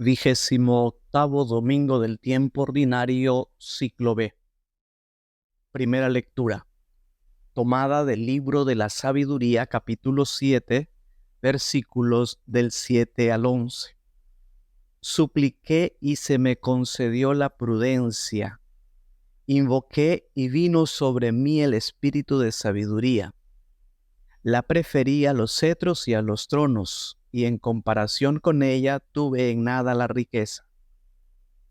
28º domingo del tiempo ordinario, ciclo B. Primera lectura, tomada del libro de la sabiduría, capítulo 7, versículos del 7 al 11. Supliqué y se me concedió la prudencia. Invoqué y vino sobre mí el espíritu de sabiduría. La preferí a los cetros y a los tronos, y en comparación con ella tuve en nada la riqueza.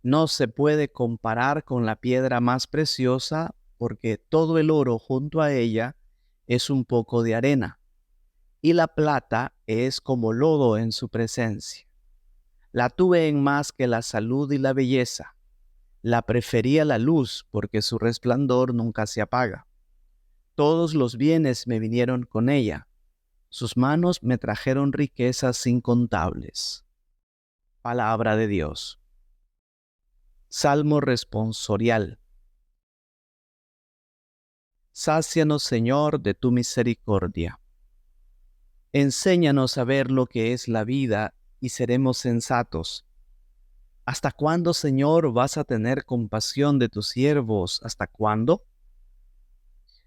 No se puede comparar con la piedra más preciosa, porque todo el oro junto a ella es un poco de arena, y la plata es como lodo en su presencia. La tuve en más que la salud y la belleza. La preferí a la luz, porque su resplandor nunca se apaga. Todos los bienes me vinieron con ella. Sus manos me trajeron riquezas incontables. Palabra de Dios. Salmo responsorial. Sácianos, Señor, de tu misericordia. Enséñanos a ver lo que es la vida y seremos sensatos. ¿Hasta cuándo, Señor, vas a tener compasión de tus siervos? ¿Hasta cuándo?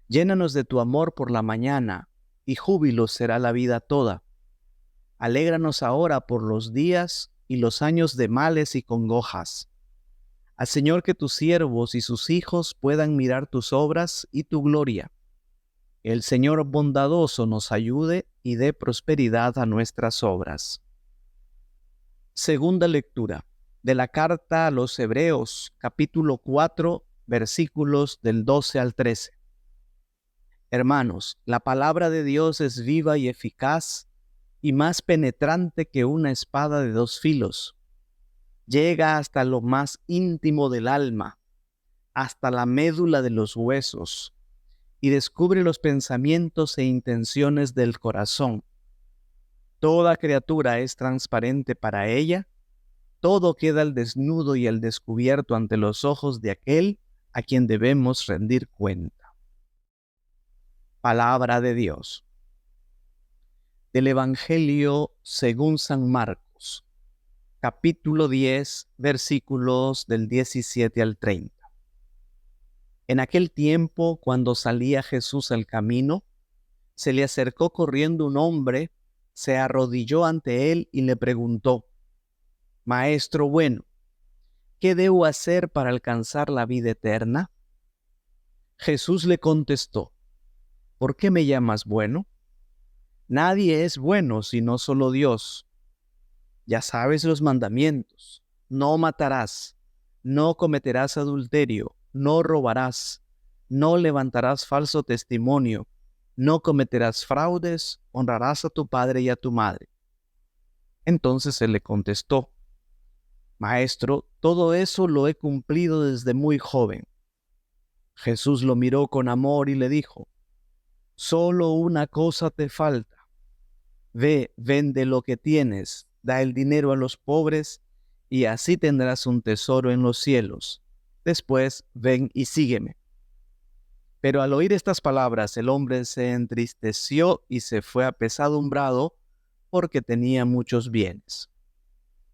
Llénanos de tu amor por la mañana, y júbilo será la vida toda. Alégranos ahora por los días y los años de males y congojas. Al Señor, que tus siervos y sus hijos puedan mirar tus obras y tu gloria. El Señor bondadoso nos ayude y dé prosperidad a nuestras obras. Segunda lectura de la carta a los Hebreos, capítulo 4, versículos del 12 al 13. Hermanos, la palabra de Dios es viva y eficaz y más penetrante que una espada de dos filos. Llega hasta lo más íntimo del alma, hasta la médula de los huesos, y descubre los pensamientos e intenciones del corazón. Toda criatura es transparente para ella, todo queda al desnudo y al descubierto ante los ojos de aquel a quien debemos rendir cuenta. Palabra de Dios. Del Evangelio según San Marcos, capítulo 10, versículos del 17 al 30. En aquel tiempo, cuando salía Jesús al camino, se le acercó corriendo un hombre, se arrodilló ante él y le preguntó: Maestro bueno, ¿qué debo hacer para alcanzar la vida eterna? Jesús le contestó: ¿por qué me llamas bueno? Nadie es bueno sino solo Dios. Ya sabes los mandamientos: no matarás, no cometerás adulterio, no robarás, no levantarás falso testimonio, no cometerás fraudes, honrarás a tu padre y a tu madre. Entonces él le contestó: Maestro, todo eso lo he cumplido desde muy joven. Jesús lo miró con amor y le dijo: solo una cosa te falta. Ve, vende lo que tienes, da el dinero a los pobres, y así tendrás un tesoro en los cielos. Después, ven y sígueme. Pero al oír estas palabras, el hombre se entristeció y se fue apesadumbrado porque tenía muchos bienes.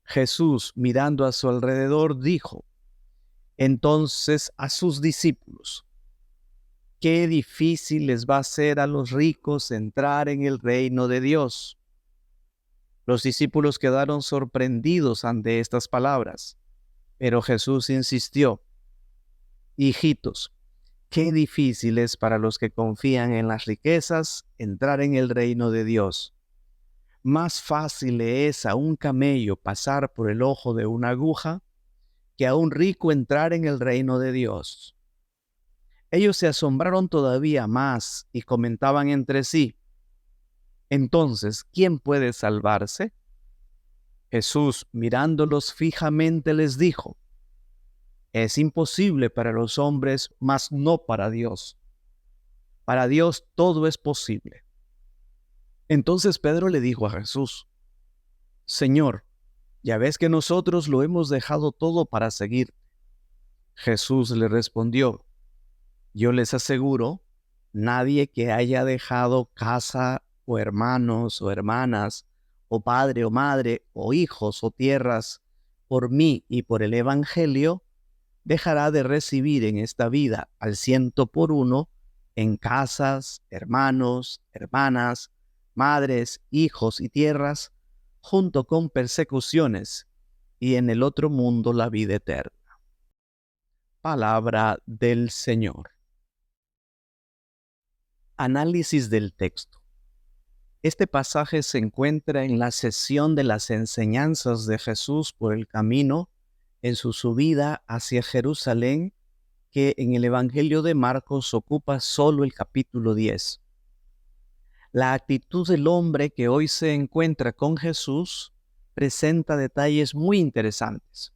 Jesús, mirando a su alrededor, dijo entonces a sus discípulos: qué difícil les va a ser a los ricos entrar en el reino de Dios. Los discípulos quedaron sorprendidos ante estas palabras, pero Jesús insistió: hijitos, qué difícil es para los que confían en las riquezas entrar en el reino de Dios. Más fácil le es a un camello pasar por el ojo de una aguja que a un rico entrar en el reino de Dios. Ellos se asombraron todavía más y comentaban entre sí: entonces, ¿quién puede salvarse? Jesús, mirándolos fijamente, les dijo: es imposible para los hombres, mas no para Dios. Para Dios todo es posible. Entonces Pedro le dijo a Jesús: Señor, ya ves que nosotros lo hemos dejado todo para seguir. Jesús le respondió: yo les aseguro, nadie que haya dejado casa o hermanos o hermanas, o padre o madre, o hijos o tierras, por mí y por el Evangelio, dejará de recibir en esta vida al 100 por 1 en casas, hermanos, hermanas, madres, hijos y tierras, junto con persecuciones, y en el otro mundo la vida eterna. Palabra del Señor. Análisis del texto. Este pasaje se encuentra en la sesión de las enseñanzas de Jesús por el camino en su subida hacia Jerusalén, que en el Evangelio de Marcos ocupa solo el capítulo 10. La actitud del hombre que hoy se encuentra con Jesús presenta detalles muy interesantes.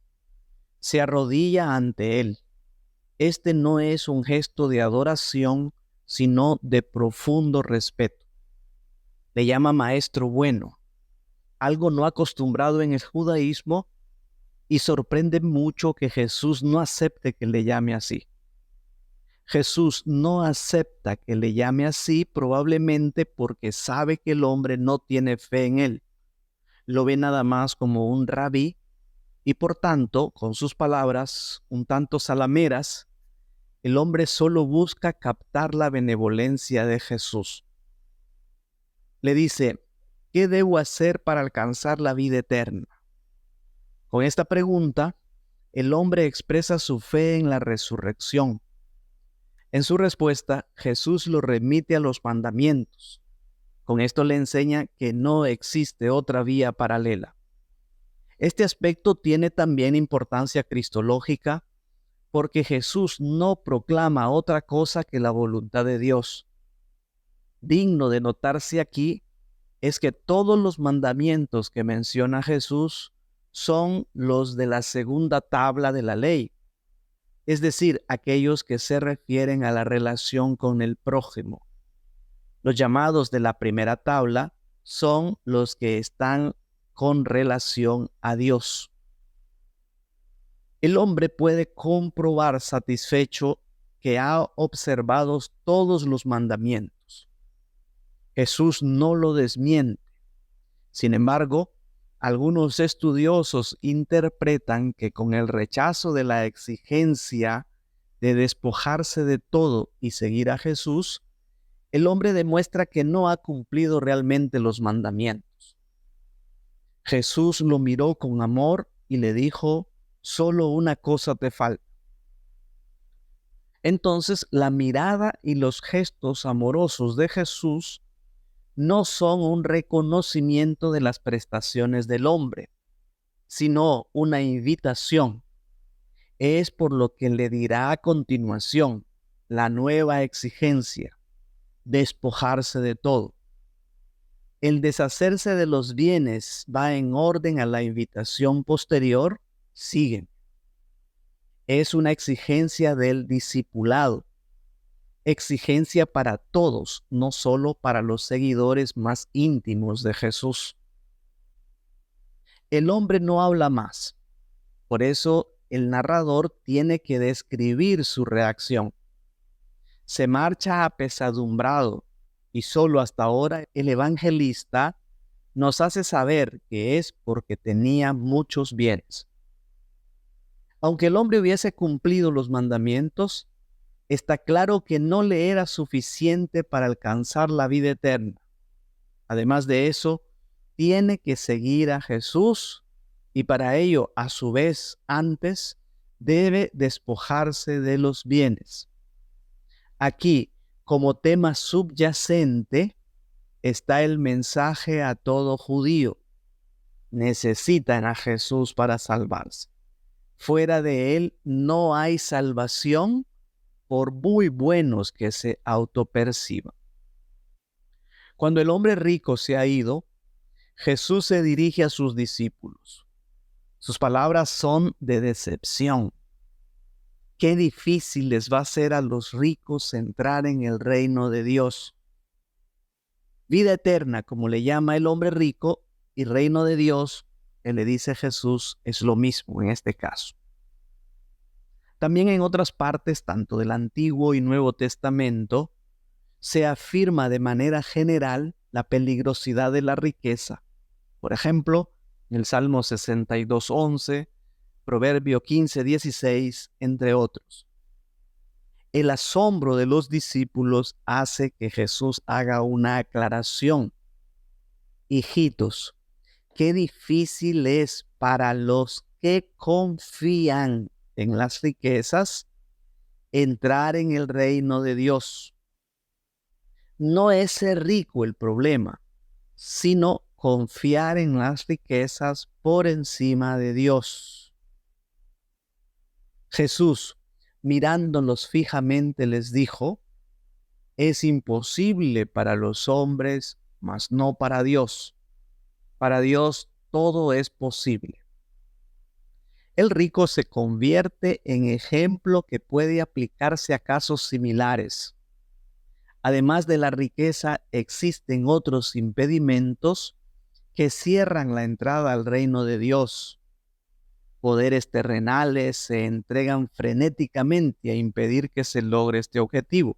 Se arrodilla ante él. Este no es un gesto de adoración, sino de profundo respeto. Le llama maestro bueno, algo no acostumbrado en el judaísmo, y sorprende mucho que Jesús no acepte que le llame así. Jesús no acepta que le llame así probablemente porque sabe que el hombre no tiene fe en él. Lo ve nada más como un rabí y por tanto, con sus palabras un tanto zalameras, el hombre solo busca captar la benevolencia de Jesús. Le dice, ¿qué debo hacer para alcanzar la vida eterna? Con esta pregunta, el hombre expresa su fe en la resurrección. En su respuesta, Jesús lo remite a los mandamientos. Con esto le enseña que no existe otra vía paralela. Este aspecto tiene también importancia cristológica porque Jesús no proclama otra cosa que la voluntad de Dios. Digno de notarse aquí es que todos los mandamientos que menciona Jesús son los de la segunda tabla de la ley, es decir, aquellos que se refieren a la relación con el prójimo. Los llamados de la primera tabla son los que están con relación a Dios. El hombre puede comprobar satisfecho que ha observado todos los mandamientos. Jesús no lo desmiente. Sin embargo, algunos estudiosos interpretan que con el rechazo de la exigencia de despojarse de todo y seguir a Jesús, el hombre demuestra que no ha cumplido realmente los mandamientos. Jesús lo miró con amor y le dijo, solo una cosa te falta. Entonces, la mirada y los gestos amorosos de Jesús no son un reconocimiento de las prestaciones del hombre, sino una invitación. Es por lo que le dirá a continuación la nueva exigencia, despojarse de todo. El deshacerse de los bienes va en orden a la invitación posterior, siguen. Es una exigencia del discipulado, exigencia para todos, no solo para los seguidores más íntimos de Jesús. El hombre no habla más, por eso el narrador tiene que describir su reacción. Se marcha apesadumbrado y solo hasta ahora el evangelista nos hace saber que es porque tenía muchos bienes. Aunque el hombre hubiese cumplido los mandamientos, está claro que no le era suficiente para alcanzar la vida eterna. Además de eso, tiene que seguir a Jesús y para ello, a su vez, antes, debe despojarse de los bienes. Aquí, como tema subyacente, está el mensaje a todo judío. Necesitan a Jesús para salvarse. Fuera de él no hay salvación, por muy buenos que se autoperciban. Cuando el hombre rico se ha ido, Jesús se dirige a sus discípulos. Sus palabras son de decepción. Qué difícil les va a ser a los ricos entrar en el reino de Dios. Vida eterna, como le llama el hombre rico, y reino de Dios, que le dice Jesús, es lo mismo en este caso. También en otras partes, tanto del Antiguo y Nuevo Testamento, se afirma de manera general la peligrosidad de la riqueza. Por ejemplo, en el Salmo 62:11, Proverbio 15:16, entre otros. El asombro de los discípulos hace que Jesús haga una aclaración. Hijitos, qué difícil es para los que confían en las riquezas entrar en el reino de Dios. No es ser rico el problema, sino confiar en las riquezas por encima de Dios. Jesús, mirándolos fijamente, les dijo: es imposible para los hombres, mas no para Dios. Para Dios todo es posible. El rico se convierte en ejemplo que puede aplicarse a casos similares. Además de la riqueza, existen otros impedimentos que cierran la entrada al reino de Dios. Poderes terrenales se entregan frenéticamente a impedir que se logre este objetivo.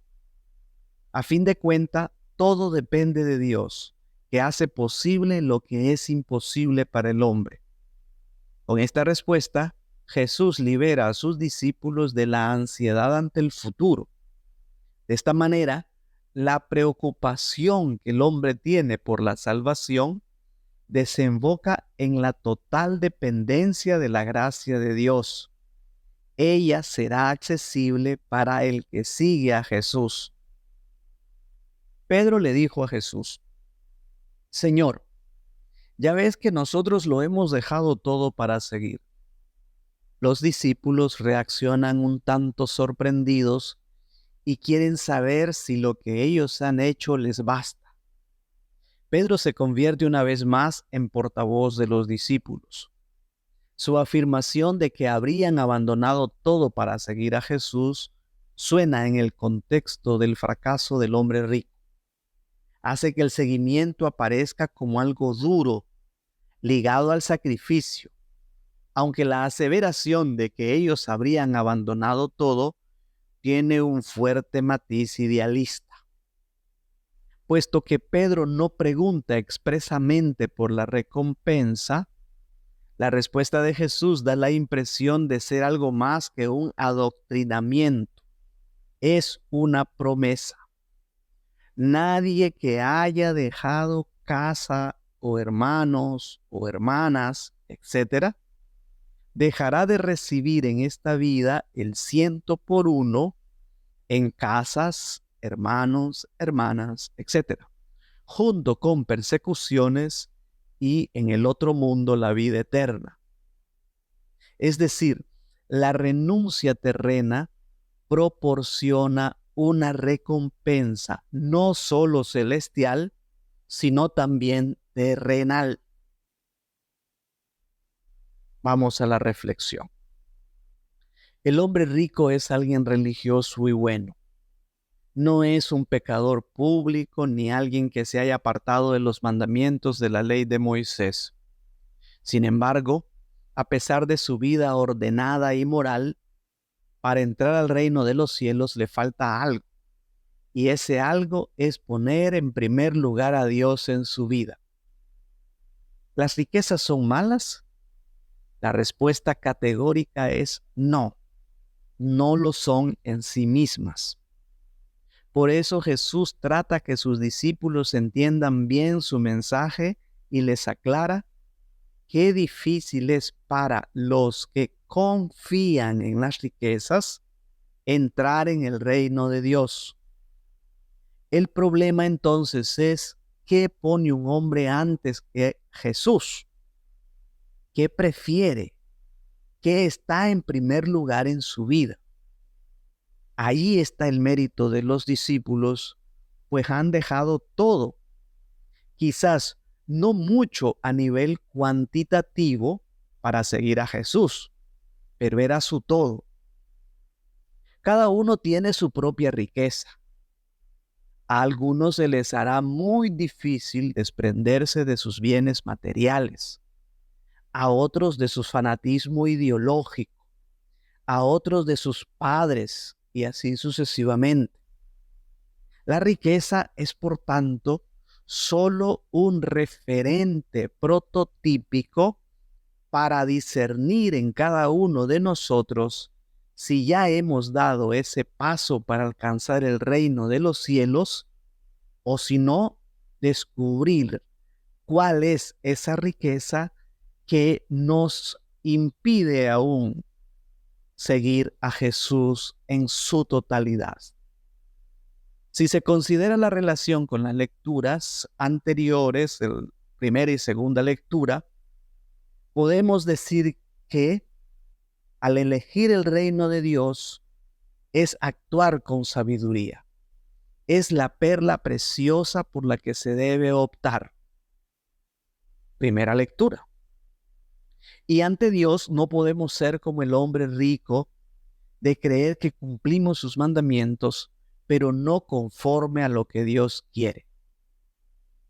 A fin de cuentas, todo depende de Dios, que hace posible lo que es imposible para el hombre. Con esta respuesta, Jesús libera a sus discípulos de la ansiedad ante el futuro. De esta manera, la preocupación que el hombre tiene por la salvación desemboca en la total dependencia de la gracia de Dios. Ella será accesible para el que sigue a Jesús. Pedro le dijo a Jesús: Señor, ya ves que nosotros lo hemos dejado todo para seguir. Los discípulos reaccionan un tanto sorprendidos y quieren saber si lo que ellos han hecho les basta. Pedro se convierte una vez más en portavoz de los discípulos. Su afirmación de que habrían abandonado todo para seguir a Jesús suena en el contexto del fracaso del hombre rico. Hace que el seguimiento aparezca como algo duro, ligado al sacrificio, aunque la aseveración de que ellos habrían abandonado todo tiene un fuerte matiz idealista. Puesto que Pedro no pregunta expresamente por la recompensa, la respuesta de Jesús da la impresión de ser algo más que un adoctrinamiento. Es una promesa. Nadie que haya dejado casa o hermanos o hermanas, etc., dejará de recibir en esta vida el 100 por 1 en casas, hermanos, hermanas, etc., junto con persecuciones y en el otro mundo la vida eterna. Es decir, la renuncia terrena proporciona una recompensa no solo celestial, sino también terrenal. Vamos a la reflexión. El hombre rico es alguien religioso y bueno. No es un pecador público ni alguien que se haya apartado de los mandamientos de la ley de Moisés. Sin embargo, a pesar de su vida ordenada y moral, para entrar al reino de los cielos le falta algo. Y ese algo es poner en primer lugar a Dios en su vida. ¿Las riquezas son malas? La respuesta categórica es no. No lo son en sí mismas. Por eso Jesús trata que sus discípulos entiendan bien su mensaje y les aclara qué difícil es para los que confían en las riquezas entrar en el reino de Dios. El problema entonces es: ¿qué pone un hombre antes que Jesús? ¿Qué prefiere? ¿Qué está en primer lugar en su vida? Ahí está el mérito de los discípulos, pues han dejado todo. Quizás no mucho a nivel cuantitativo para seguir a Jesús, pero era su todo. Cada uno tiene su propia riqueza. A algunos se les hará muy difícil desprenderse de sus bienes materiales, a otros de su fanatismo ideológico, a otros de sus padres y así sucesivamente. La riqueza es, por tanto, solo un referente prototípico para discernir en cada uno de nosotros si ya hemos dado ese paso para alcanzar el reino de los cielos, o si no, descubrir cuál es esa riqueza que nos impide aún seguir a Jesús en su totalidad. Si se considera la relación con las lecturas anteriores, primera y segunda lectura, podemos decir que al elegir el reino de Dios es actuar con sabiduría. Es la perla preciosa por la que se debe optar. Primera lectura. Y ante Dios no podemos ser como el hombre rico de creer que cumplimos sus mandamientos, pero no conforme a lo que Dios quiere.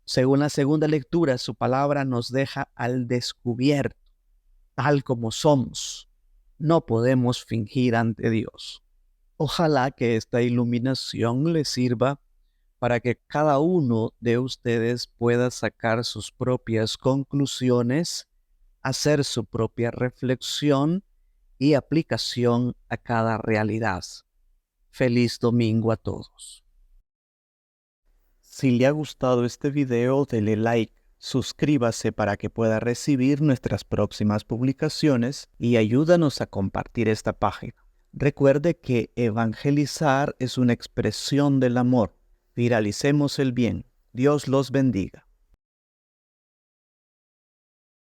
Según la segunda lectura, su palabra nos deja al descubierto, tal como somos. No podemos fingir ante Dios. Ojalá que esta iluminación les sirva para que cada uno de ustedes pueda sacar sus propias conclusiones, hacer su propia reflexión y aplicación a cada realidad. Feliz domingo a todos. Si le ha gustado este video, dele like, suscríbase para que pueda recibir nuestras próximas publicaciones y ayúdanos a compartir esta página. Recuerde que evangelizar es una expresión del amor. Viralicemos el bien. Dios los bendiga.